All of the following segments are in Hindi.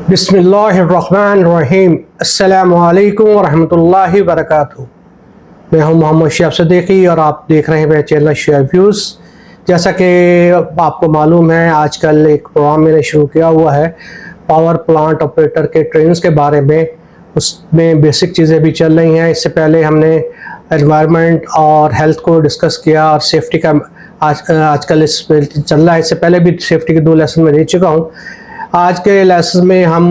बिस्मिल्लाहिर्रहमानिर्रहीम। अस्सलामुअलैकुम वरहमतुल्लाहि वबरकातुहू। मैं हूं मोहम्मद शिहाब सिद्दीकी और आप देख रहे हैं मेरे चैनल शिहाब व्यूज़। जैसा कि आपको मालूम है, आजकल एक प्रोग्राम मैंने शुरू किया हुआ है पावर प्लांट ऑपरेटर के ट्रेनिंग्स के बारे में। उसमें बेसिक चीज़ें भी चल रही हैं। इससे पहले हमने एनवायरनमेंट और हेल्थ को डिस्कस किया और सेफ्टी का आजकल इस पे चल रहा है। इससे पहले भी सेफ्टी के 2 लेसन में दे चुका हूँ। आज के लेसन में हम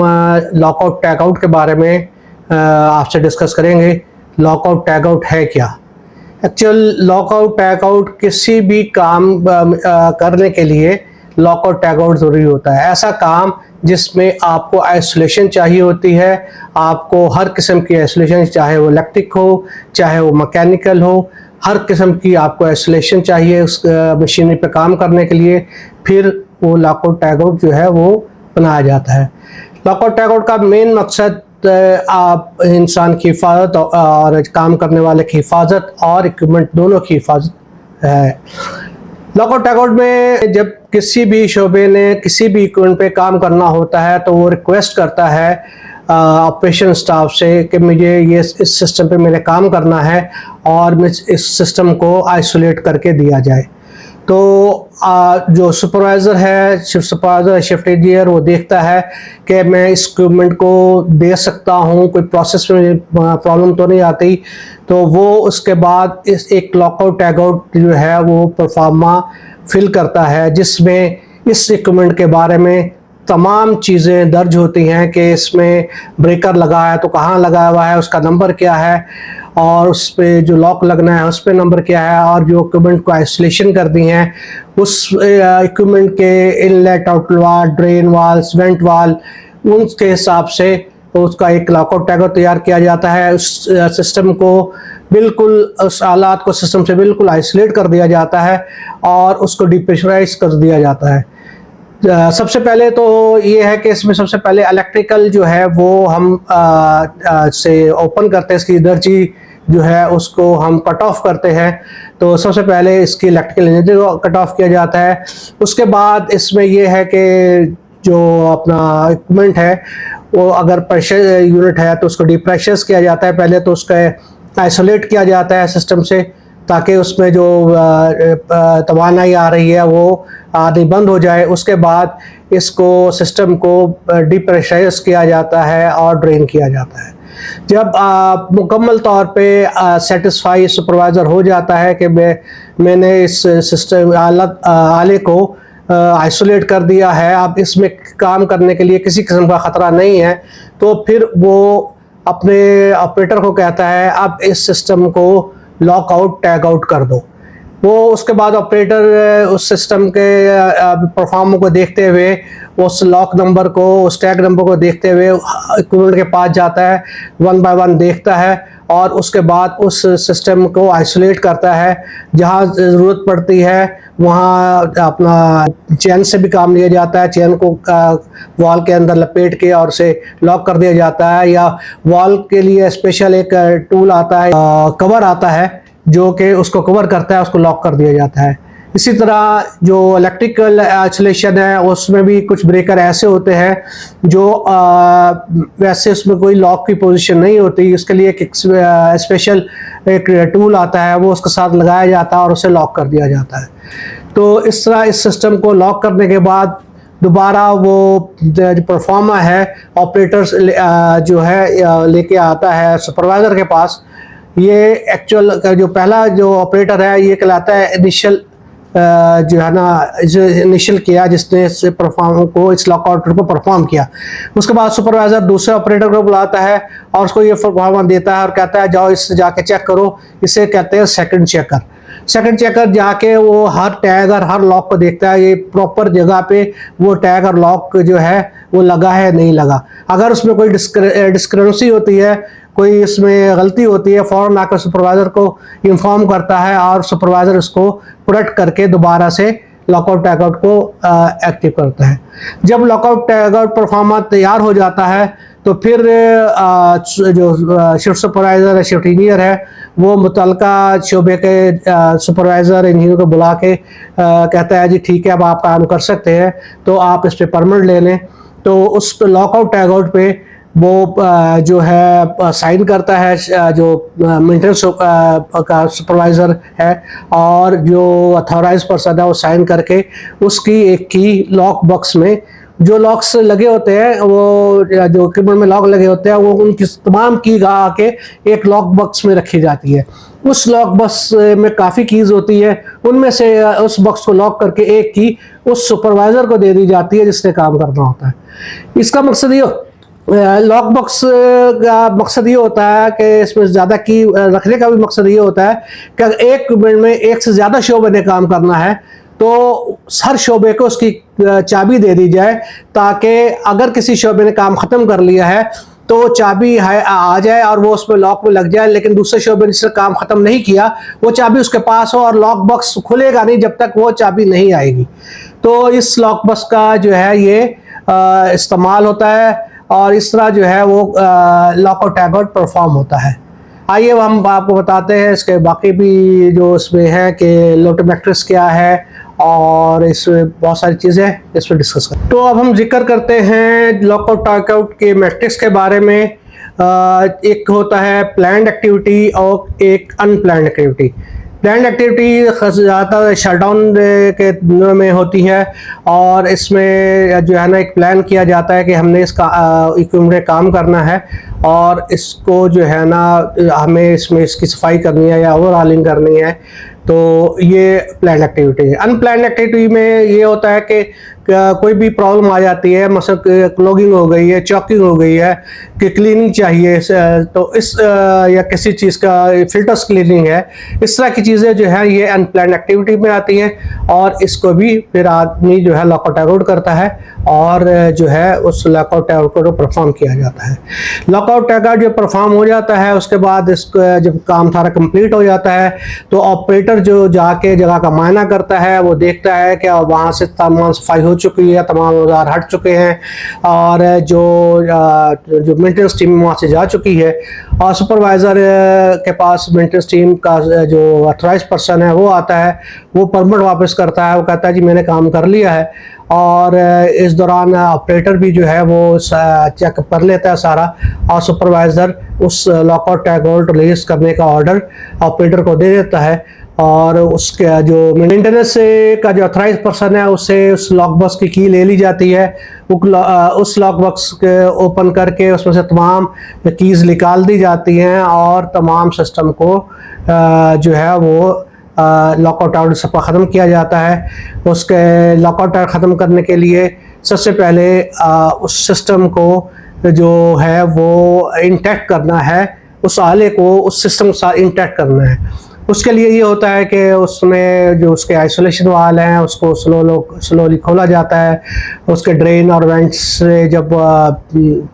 लॉकआउट टैगआउट के बारे में आपसे डिस्कस करेंगे। लॉकआउट टैगआउट है क्या? एक्चुअल लॉकआउट टैगआउट किसी भी काम करने के लिए लॉकआउट टैगआउट ज़रूरी होता है। ऐसा काम जिसमें आपको आइसोलेशन चाहिए होती है, आपको हर किस्म की आइसोलेशन, चाहे वो इलेक्ट्रिक हो चाहे वो मैकेनिकल हो, हर किस्म की आपको आइसोलेशन चाहिए उस मशीनरी पे काम करने के लिए। फिर वो लॉकआउट टैगआउट जो है वो बनाया जाता है। लॉकआउट टैगआउट का मेन मकसद आप इंसान की हिफाजत और काम करने वाले की हिफाजत और इक्विपमेंट दोनों की हिफाजत है। लॉकआउट टैगआउट में जब किसी भी शोबे ने किसी भी इक्विपमेंट पे काम करना होता है तो वो रिक्वेस्ट करता है ऑपरेशन स्टाफ से कि मुझे ये इस सिस्टम पे मेरे काम करना है और इस सिस्टम को आइसोलेट करके दिया जाए। तो जो सुपरवाइज़र है, शिफ्ट सुपरवाइज़र, शिफ्ट इंजीनियर, वो देखता है कि मैं इस इक्विपमेंट को दे सकता हूँ, कोई प्रोसेस में प्रॉब्लम तो नहीं आती। तो वो उसके बाद इस एक लॉकआउट टैगआउट जो है वो परफॉर्मा फिल करता है, जिसमें इस इक्विपमेंट के बारे में तमाम चीज़ें दर्ज होती हैं कि इसमें ब्रेकर लगा है तो कहाँ लगाया हुआ है, उसका नंबर क्या है, और उस पर जो लॉक लगना है उस पर नंबर क्या है, और जो इक्विपमेंट को आइसोलेशन कर दी हैं उस इक्विपमेंट के इनलेट, आउटलेट वाल, ड्रेन वाल्स, वेंट वाल, उनके हिसाब से तो उसका एक लॉकआउट टैगआउट तैयार किया जाता है। उस सिस्टम को बिल्कुल, उस आलात को सिस्टम से बिल्कुल आइसोलेट कर दिया जाता है और उसको डिप्रेशराइज कर दिया जाता है। सबसे पहले तो ये है कि इसमें सबसे पहले इलेक्ट्रिकल जो है वो हम से ओपन करते हैं, इसकी एनर्जी जो है उसको हम कट ऑफ करते हैं। तो सबसे पहले इसकी इलेक्ट्रिकल एनर्जी को कट ऑफ किया जाता है। उसके बाद इसमें ये है कि जो अपना इक्विपमेंट है वो अगर प्रेशर यूनिट है तो उसको डिप्रेशराइज किया जाता है। पहले तो उसका आइसोलेट किया जाता है सिस्टम से, ताकि उसमें जो तवानाई आ रही है वो आधी बंद हो जाए। उसके बाद इसको सिस्टम को डिप्रेशराइज किया जाता है और ड्रेन किया जाता है। जब मुकम्मल तौर पे सेटिस्फाई सुपरवाइज़र हो जाता है कि मैंने इस सिस्टम आले को आइसोलेट कर दिया है, अब इसमें काम करने के लिए किसी किस्म का ख़तरा नहीं है, तो फिर वो अपने ऑपरेटर को कहता है अब इस सिस्टम को लॉकआउट टैगआउट कर दो। वो उसके बाद ऑपरेटर उस सिस्टम के परफॉर्म को देखते हुए, उस लॉक नंबर को, उस टैग नंबर को देखते हुए इक्विपमेंट के पास जाता है, 1 बाय 1 देखता है और उसके बाद उस सिस्टम को आइसोलेट करता है। जहाँ ज़रूरत पड़ती है वहाँ अपना चेन से भी काम लिया जाता है। चेन को वॉल के अंदर लपेट के और उसे लॉक कर दिया जाता है, या वॉल के लिए स्पेशल एक टूल आता है, कवर आता है जो कि उसको कवर करता है, उसको लॉक कर दिया जाता है। इसी तरह जो इलेक्ट्रिकल आइसोलेशन है उसमें भी कुछ ब्रेकर ऐसे होते हैं जो वैसे उसमें कोई लॉक की पोजीशन नहीं होती, इसके लिए एक स्पेशल एक टूल आता है, वो उसके साथ लगाया जाता है और उसे लॉक कर दिया जाता है। तो इस तरह इस सिस्टम को लॉक करने के बाद दोबारा वो जो परफॉर्मर है, ऑपरेटर्स जो है लेके आता है सुपरवाइज़र के पास। ये एक्चुअल जो पहला जो ऑपरेटर है ये कहलाता है इनिशियल, जो है ना, जो इनिशियल किया जिसने इस परफॉर्म को, इस लॉकआउट को परफॉर्म किया। उसके बाद सुपरवाइज़र दूसरे ऑपरेटर को बुलाता है और उसको ये परफॉर्मेंस देता है और कहता है जाओ इससे जाके चेक करो। इसे कहते हैं सेकंड चेकर। सेकंड चेकर जाके वो हर टैग और हर लॉक को देखता है, ये प्रॉपर जगह पे वो टैग और लॉक जो है वो लगा है नहीं लगा। अगर उसमें कोई डिस्क्रिपेंसी होती है, कोई इसमें गलती होती है, फ़ौरन आकर सुपरवाइज़र को इन्फॉर्म करता है और सुपरवाइज़र उसको करेक्ट करके दोबारा से लॉकआउट टैगआउट को एक्टिव करता है। जब लॉकआउट टैगआउट परफॉर्मा तैयार हो जाता है तो फिर जो शिफ्ट सुपरवाइज़र है, शिफ्ट इंजीनियर है, वो मुतल्लिका शोबे के सुपरवाइज़र इंजीनियर को बुला के कहता है जी ठीक है अब आप काम कर सकते हैं, तो आप इस पर परमिट ले लें। तो उस लॉकआउट टैगआउट पे वो जो है साइन करता है, जो मेंटेनेंस का सुपरवाइज़र है और जो अथॉराइज पर्सन है वो साइन करके उसकी एक की लॉक बॉक्स में, जो लॉक्स लगे होते हैं वो जो कीबोर्ड में लॉक लगे होते हैं वो उनकी तमाम की आके एक लॉक बॉक्स में रखी जाती है। उस लॉक बॉक्स में काफ़ी कीज़ होती है, उनमें से उस बॉक्स को लॉक करके एक की उस सुपरवाइज़र को दे दी जाती है जिसने काम करना होता है। इसका मकसद ये, लॉक बॉक्स का मकसद ये होता है कि इसमें ज़्यादा की रखने का भी मकसद ये होता है कि एक मिनट में एक से ज़्यादा शोबे ने काम करना है तो हर शोबे को उसकी चाबी दे दी जाए, ताकि अगर किसी शोबे ने काम ख़त्म कर लिया है तो चाबी आ जाए और वो उसमें लॉक में लग जाए, लेकिन दूसरे शोबे ने जिसने काम ख़त्म नहीं किया वो चाबी उसके पास हो और लॉक बॉक्स खुलेगा नहीं जब तक वो चाबी नहीं आएगी। तो इस लॉक बॉक्स का जो है ये इस्तेमाल होता है और इस तरह जो है वो लॉकआउट टैगआउट परफॉर्म होता है। आइए हम आपको बताते हैं इसके बाकी भी जो इसमें है कि लोटो मैट्रिक्स क्या है और इसमें बहुत सारी चीज़ें इसमें डिस्कस करें। तो अब हम जिक्र करते हैं लॉकआउट टैगआउट के मैट्रिक्स के बारे में। एक होता है प्लान्ड एक्टिविटी और एक अनप्लान्ड एक्टिविटी। प्लान्ड एक्टिविटी ज़्यादातर शटडाउन के दिनों में होती है और इसमें जो है ना एक प्लान किया जाता है कि हमने इसका इक्विपमेंट में काम करना है और इसको जो है ना हमें इसमें इसकी सफाई करनी है या ओवरऑलिंग करनी है, तो ये प्लान एक्टिविटी है। अनप्लान एक्टिविटी में ये होता है कि कोई भी प्रॉब्लम आ जाती है, मतलब क्लॉगिंग हो गई है, चॉकिंग हो गई है, कि क्लीनिंग चाहिए, तो इस या किसी चीज़ का फिल्टर्स क्लीनिंग है, इस तरह की चीज़ें जो है ये अनप्लान एक्टिविटी में आती हैं और इसको भी फिर आदमी जो है लॉकआउट टैगआउट करता है और जो है उस लॉकआउट टैगआउट को परफॉर्म किया जाता है। लॉकआउट टैगआउट जब परफॉर्म हो जाता है उसके बाद इसको जब काम सारा कंप्लीट हो जाता है तो ऑपरेटर जो जाके जगह का मायना करता है, वो देखता है कि वहाँ से तमाम सफाई हो चुकी है, तमाम औजार हट चुके हैं और जो मेंटेनेंस टीम वहाँ से जा चुकी है और सुपरवाइज़र के पास मेंटेनेंस टीम का जो अथॉराइज पर्सन है वो आता है, वो परमिट वापस करता है, वो कहता है जी मैंने काम कर लिया है और इस दौरान ऑपरेटर भी जो है वो चेक कर लेता है सारा और सुपरवाइज़र उस लॉकआउट टैगआउट रिलीज करने का ऑर्डर ऑपरेटर को दे देता है और उसके जो मेंटेनेंस का जो अथॉराइज पर्सन है उससे उस लॉक बॉक्स की ले ली जाती है। उस लॉक बॉक्स के ओपन करके उसमें से तमाम कीज़ निकाल दी जाती हैं और तमाम सिस्टम को जो है वो लॉकआउट आउट सब ख़त्म किया जाता है। उसके लॉकआउट आउट ख़त्म करने के लिए सबसे पहले उस सिस्टम को जो है वो इंटैक्ट करना है, उस आले को उस सिस्टम के साथ इंटैक्ट करना है। उसके लिए ये होता है कि उसमें जो उसके आइसोलेशन वाल हैं उसको स्लोली खोला जाता है। उसके ड्रेन और वेंट्स से जब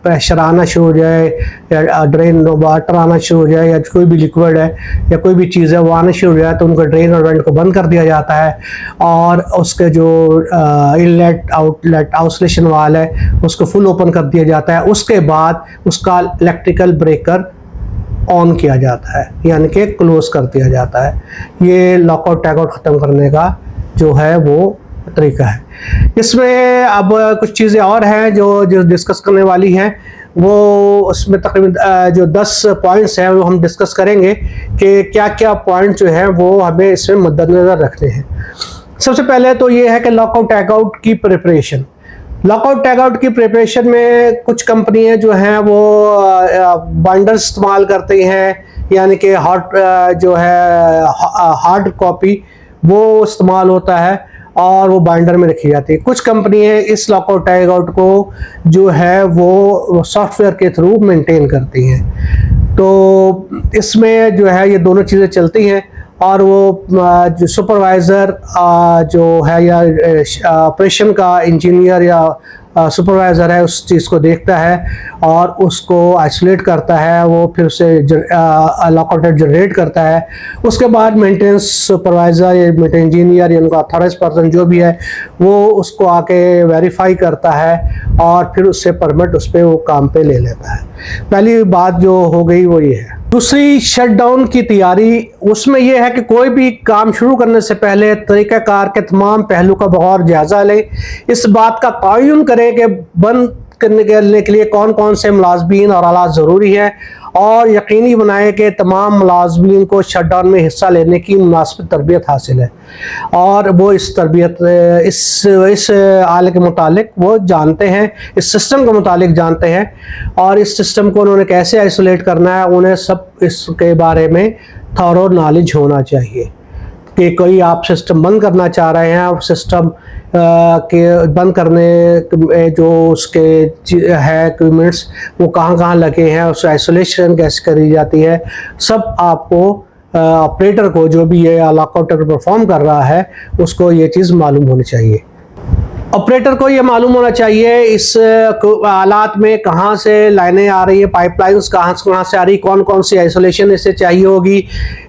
प्रेशर आना शुरू हो जाए या ड्रेन वाटर आना शुरू हो जाए या कोई भी लिक्विड है या कोई भी चीज़ है वो आना शुरू हो जाए तो उनको ड्रेन और वेंट को बंद कर दिया जाता है और उसके जो इनलेट आउटलेट आइसोलेशन वाल है उसको फुल ओपन कर दिया जाता है। उसके बाद उसका इलेक्ट्रिकल ब्रेकर ऑन किया जाता है, यानी कि क्लोज कर दिया जाता है। ये लॉकआउट टैगआउट ख़त्म करने का जो है वो तरीका है। इसमें अब कुछ चीज़ें और हैं जो डिस्कस करने वाली हैं, वो उसमें तकरीबन जो 10 पॉइंट्स हैं वो हम डिस्कस करेंगे कि क्या क्या पॉइंट जो हैं वो हमें इसमें मद्देनज़र रखने हैं। सबसे पहले तो ये है कि लॉकआउट टैगआउट की प्रिपरेशन। लॉकआउट टैगआउट की प्रिपरेशन में कुछ कंपनियां जो हैं वो बाइंडर्स इस्तेमाल करती हैं, यानी कि जो है हार्ड कॉपी वो इस्तेमाल होता है और वो बाइंडर में रखी जाती है। कुछ कंपनियां इस लॉकआउट टैगआउट को जो है वो सॉफ्टवेयर के थ्रू मेंटेन करती हैं। तो इसमें जो है ये दोनों चीज़ें चलती हैं और वो जो सुपरवाइज़र जो है या ऑपरेशन का इंजीनियर या सुपरवाइज़र है उस चीज़ को देखता है और उसको आइसोलेट करता है, वो फिर उसे लॉकआउट जनरेट करता है। उसके बाद मेंटेनेंस सुपरवाइज़र या मेंटेनेंस इंजीनियर या उनका अथॉराइज पर्सन जो भी है वो उसको आके वेरीफाई करता है और फिर उससे परमिट उस पर वो काम पे ले लेता है। पहली बात जो हो गई वो ये है। दूसरी शटडाउन की तैयारी, उसमें यह है कि कोई भी काम शुरू करने से पहले तरीक़ाकार के तमाम पहलू का बगौर जायज़ा लें। इस बात का तयन करें कि बंद करने के लिए कौन कौन से मुलाज़मीन और आलात ज़रूरी हैं, और यकीनी बनाएं कि तमाम मुलाज़मीन को शटडाउन में हिस्सा लेने की मुनासिब तरबियत हासिल है और वो इस तरबियत इस आले के मुतालिक वो जानते हैं, इस सिस्टम के मुतालिक जानते हैं, और इस सिस्टम को उन्होंने कैसे आइसोलेट करना है उन्हें सब इसके बारे में थॉरो नॉलेज होना चाहिए। कि कोई आप सिस्टम बंद करना चाह रहे हैं, आप सिस्टम के बंद करने में जो उसके है इक्विपमेंट्स वो कहाँ कहाँ लगे हैं, उस आइसोलेशन कैसे करी जाती है, सब आपको ऑपरेटर को, जो भी ये लॉकआउट परफॉर्म कर रहा है, उसको ये चीज़ मालूम होनी चाहिए। ऑपरेटर को ये मालूम होना चाहिए इस हालात में कहाँ से लाइनें आ रही है, पाइपलाइंस कहाँ से आ रही, कौन कौन सी आइसोलेशन इससे चाहिए होगी।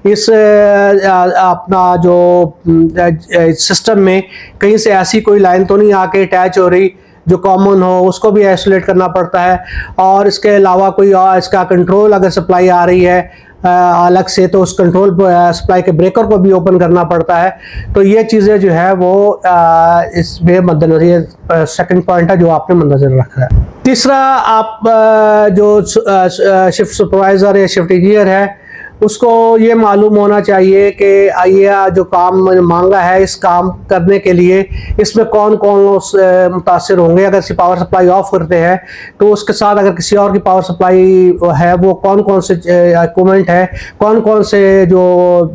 इस अपना जो सिस्टम में कहीं से ऐसी कोई लाइन तो नहीं आके अटैच हो रही जो कॉमन हो, उसको भी आइसोलेट करना पड़ता है। और इसके अलावा कोई और इसका कंट्रोल अगर सप्लाई आ रही है अलग से, तो उस कंट्रोल सप्लाई के ब्रेकर को भी ओपन करना पड़ता है। तो ये चीज़ें जो है वो इसमें मद्देनजर, ये सेकंड पॉइंट है जो आपने मद्देनजर रखा है। तीसरा, आप जो शिफ्ट सुपरवाइज़र या शिफ्ट इंजीनियर है उसको ये मालूम होना चाहिए कि ये जो काम मांगा है, इस काम करने के लिए इसमें कौन कौन मुतासिर होंगे। अगर किसी पावर सप्लाई ऑफ करते हैं तो उसके साथ अगर किसी और की पावर सप्लाई है, वो कौन कौन से इक्विपमेंट है, कौन कौन से जो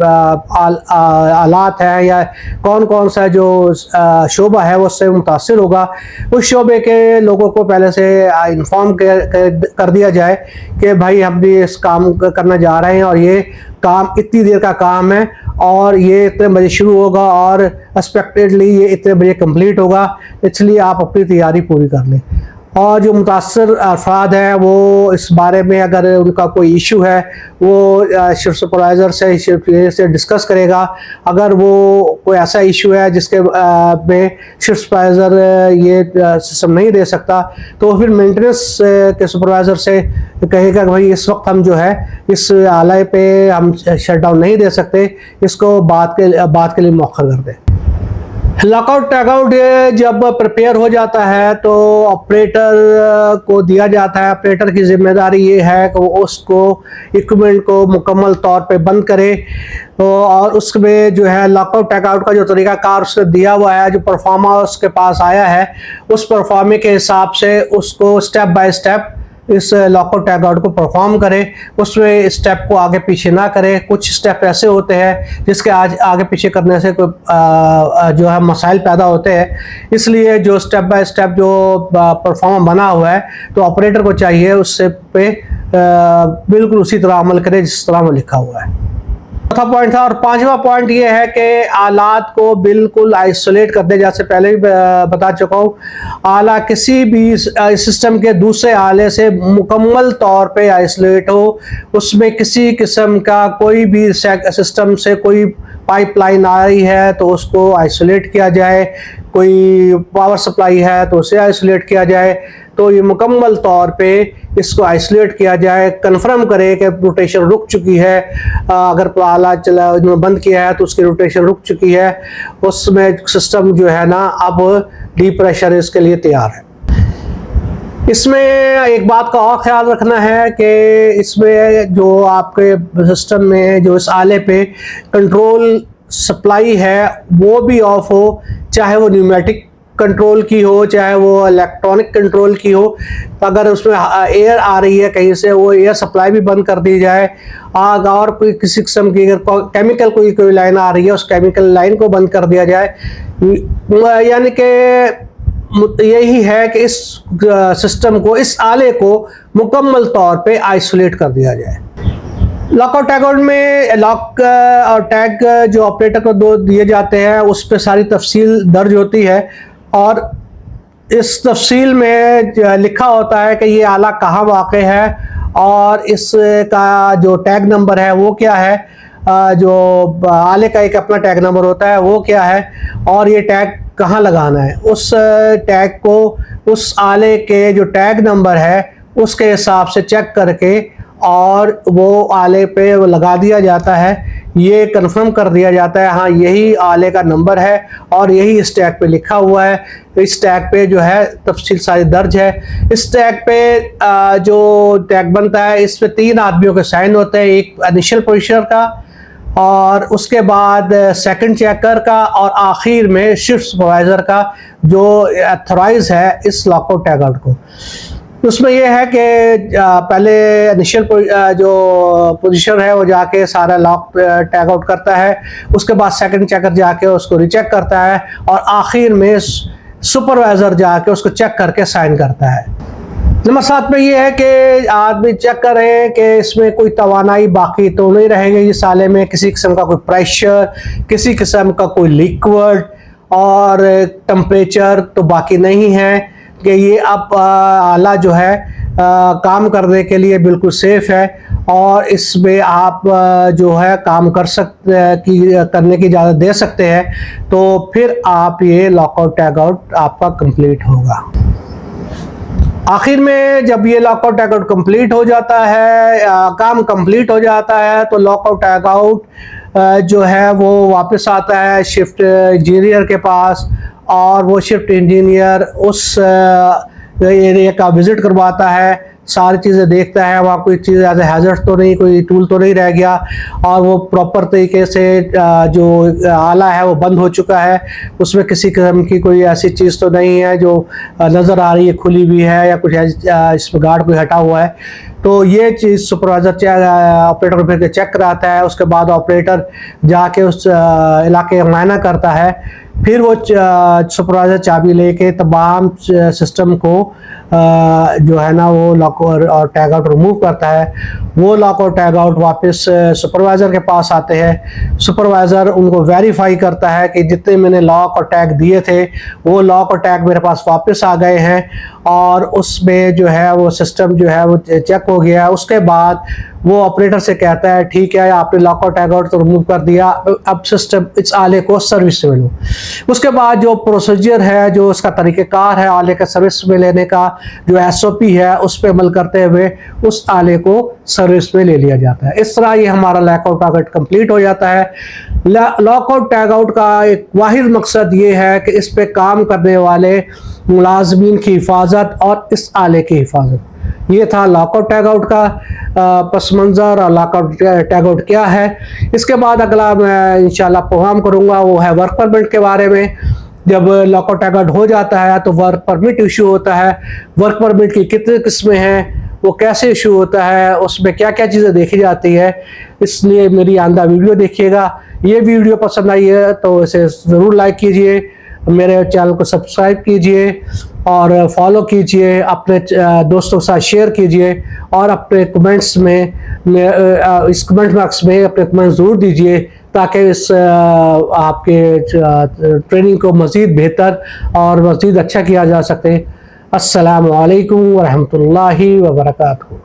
आलात हैं, या कौन कौन सा जो शोबा है वो उससे मुतासिर होगा। उस शोबे के लोगों को पहले से इन्फॉर्म कर दिया जाए कि भाई हम भी इस काम करना जा रहे हैं और ये काम इतनी देर का काम है और ये इतने बजे शुरू होगा और एक्सपेक्टेडली ये इतने बजे कंप्लीट होगा, इसलिए आप अपनी तैयारी पूरी कर लें। और जो मुतासर अफराद हैं वो इस बारे में अगर उनका कोई इशू है वो शिफ्ट सुपरवाइज़र से, शिफ्ट से डिस्कस करेगा। अगर वो कोई ऐसा इशू है जिसके में शिफ्ट सुपरवाइज़र ये सिस्टम नहीं दे सकता, तो फिर मेंटेनेंस के सुपरवाइज़र से कहेगा कि भाई इस वक्त हम जो है इस आले पे हम शटडाउन नहीं दे सकते, इसको बात के लिए मौखर कर दें। लॉकआउट टैगआउट जब प्रिपेयर हो जाता है तो ऑपरेटर को दिया जाता है। ऑपरेटर की जिम्मेदारी ये है कि वो उसको इक्विपमेंट को मुकम्मल तौर पे बंद करे, और उसमें जो है लॉकआउट टैगआउट का जो तरीक़ाकार उसने दिया हुआ है, जो परफॉर्मा उसके पास आया है, उस परफॉर्मे के हिसाब से उसको स्टेप बाय स्टेप इस लॉकआउट टैगआउट को परफॉर्म करे। उसमें स्टेप को आगे पीछे ना करे। कुछ स्टेप ऐसे होते हैं जिसके आज आगे पीछे करने से कोई जो है मसाइल पैदा होते हैं, इसलिए जो स्टेप बाय स्टेप जो परफॉर्म बना हुआ है तो ऑपरेटर को चाहिए उससे पे बिल्कुल उसी तरह अमल करे जिस तरह वो लिखा हुआ है। चौथा पॉइंट था। और पांचवा पॉइंट ये है कि आलात को बिल्कुल आइसोलेट कर दे। जैसे पहले भी बता चुका हूँ, आला किसी भी सिस्टम के दूसरे आले से मुकम्मल तौर पे आइसोलेट हो, उसमें किसी किस्म का कोई भी सिस्टम से कोई पाइपलाइन आ रही है तो उसको आइसोलेट किया जाए, कोई पावर सप्लाई है तो उसे आइसोलेट किया जाए। तो ये मुकम्मल तौर पे इसको आइसोलेट किया जाए, कंफर्म करे कि रोटेशन रुक चुकी है। अगर आला चला बंद किया है तो उसकी रोटेशन रुक चुकी है, उसमें सिस्टम जो है ना अब डीप्रेशर इसके लिए तैयार है। इसमें एक बात का और ख्याल रखना है कि इसमें जो आपके सिस्टम में जो इस आले पे कंट्रोल सप्लाई है वो भी ऑफ हो, चाहे वो न्यूमेटिक कंट्रोल की हो चाहे वो इलेक्ट्रॉनिक कंट्रोल की हो। अगर उसमें एयर आ रही है कहीं से, वो एयर सप्लाई भी बंद कर दी जाए। आग और कोई किसी किस्म की अगर केमिकल कोई लाइन आ रही है, उस केमिकल लाइन को बंद कर दिया जाए। यानी कि यही है कि इस सिस्टम को, इस आले को मुकम्मल तौर पे आइसोलेट कर दिया जाए। लॉक और टैग में लॉक और टैग जो ऑपरेटर को दो दिए जाते हैं उस पर सारी तफसील दर्ज होती है, और इस तफसील में लिखा होता है कि ये आला कहाँ वाक़ है और इसका जो टैग नंबर है वो क्या है, जो आले का एक अपना टैग नंबर होता है वो क्या है, और ये टैग कहाँ लगाना है। उस टैग को उस आले के जो टैग नंबर है उसके हिसाब से चेक करके और वो आले पे वो लगा दिया जाता है। ये कंफर्म कर दिया जाता है हाँ यही आले का नंबर है और यही इस टैग पे लिखा हुआ है। इस टैग पे जो है तफसील सारी दर्ज है। इस टैग पे जो टैग बनता है इस पे 3 आदमियों के साइन होते हैं, एक इनिशियल पोजीशनर का और उसके बाद सेकंड चेकर का और आखिर में शिफ्ट सुपरवाइजर का जो अथोराइज है इस लॉकआउट टैग आउट को। उसमें यह है कि पहले इनिशियल जो पोजीशन है वो जाके सारा लॉक टैग आउट करता है, उसके बाद सेकंड चेकर जाके उसको रिचेक करता है और आखिर में सुपरवाइजर जाके उसको चेक करके साइन करता है। नंबर 7 में ये है कि आदमी चेक करें कि इसमें कोई तवानाई बाकी तो नहीं रहेगी इस आले में, किसी किस्म का कोई प्रेशर, किसी किस्म का कोई लिक्विड और टेम्परेचर तो बाकी नहीं है, कि ये अब आला जो है काम करने के लिए बिल्कुल सेफ है और इसमें आप जो है काम करने की इजाज़त दे सकते हैं। तो फिर आप ये लॉकआउट टैग आउट आपका कंप्लीट होगा। आखिर में जब ये लॉकआउट टैग आउट कंप्लीट हो जाता है, काम कंप्लीट हो जाता है, तो लॉकआउट टैग आउट जो है वो वापस आता है शिफ्ट इंजीनियर के पास और वो शिफ्ट इंजीनियर उस एरिया का विज़िट करवाता है, सारी चीज़ें देखता है, वहाँ कोई चीज़ एज ए हैजर्ड तो नहीं, कोई टूल तो नहीं रह गया और वो प्रॉपर तरीके से जो आला है वो बंद हो चुका है, उसमें किसी किस्म की कोई ऐसी चीज़ तो नहीं है जो नज़र आ रही है खुली हुई है या कुछ इसमें गार्ड कोई हटा हुआ है। तो ये चीज़ सुपरवाइज़र ऑपरेटर को फिर चेक कराता है, उसके बाद ऑपरेटर जाके उस इलाके का मुआयना करता है, फिर वो सुपरवाइज़र चाबी लेके तमाम सिस्टम को जो है ना वो लॉक और टैग आउट रिमूव करता है। वो लॉक और टैग आउट वापस सुपरवाइज़र के पास आते हैं। सुपरवाइज़र उनको वेरीफाई करता है कि जितने मैंने लॉक और टैग दिए थे वो लॉक और टैग मेरे पास वापस आ गए हैं और उसमें जो है वो सिस्टम जो है वो चेक हो गया। उसके बाद वो ऑपरेटर से कहता है ठीक है आपने लॉक और टैग आउट तो रिमूव कर दिया, अब सिस्टम इस आले को सर्विस में लो। उसके बाद जो प्रोसीजर है, जो उसका तरीक़ेकार है आले का सर्विस में लेने का, जो SOP है उस पर अमल करते हुए उस आले को सर्विस में ले लिया जाता है। इस तरह ये हमारा लॉकआउट टैग आउट कंप्लीट हो जाता है। लॉकआउट टैग आउट का एक वाहिद मकसद ये है कि इस पे काम करने वाले मुलाजमीन की हिफाजत और इस आले की हिफाजत। ये था लॉकआउट टैग आउट का पस मंज़र और लॉकआउट टैग आउट क्या है। इसके बाद अगला मैं इंशाल्लाह प्रोग्राम करूँगा वो है वर्क परमिट के बारे में। जब लॉकआउट टैग आउट हो जाता है तो वर्क परमिट इशू होता है। वर्क परमिट की कितनी किस्में हैं, वो कैसे इशू होता है, उसमें क्या क्या चीज़ें देखी जाती है, इसलिए मेरी आंदा वीडियो देखिएगा। ये वीडियो पसंद आई है तो इसे ज़रूर लाइक कीजिए, मेरे चैनल को सब्सक्राइब कीजिए और फॉलो कीजिए, अपने दोस्तों के साथ शेयर कीजिए और अपने कमेंट्स में इस कमेंट बॉक्स में अपने कमेंट ज़रूर दीजिए ताकि इस आपके ट्रेनिंग को मज़ीद बेहतर और मज़ीद अच्छा किया जा सके। अस्सलामु अलैकुम व रहमतुल्लाहि व बरकातहू।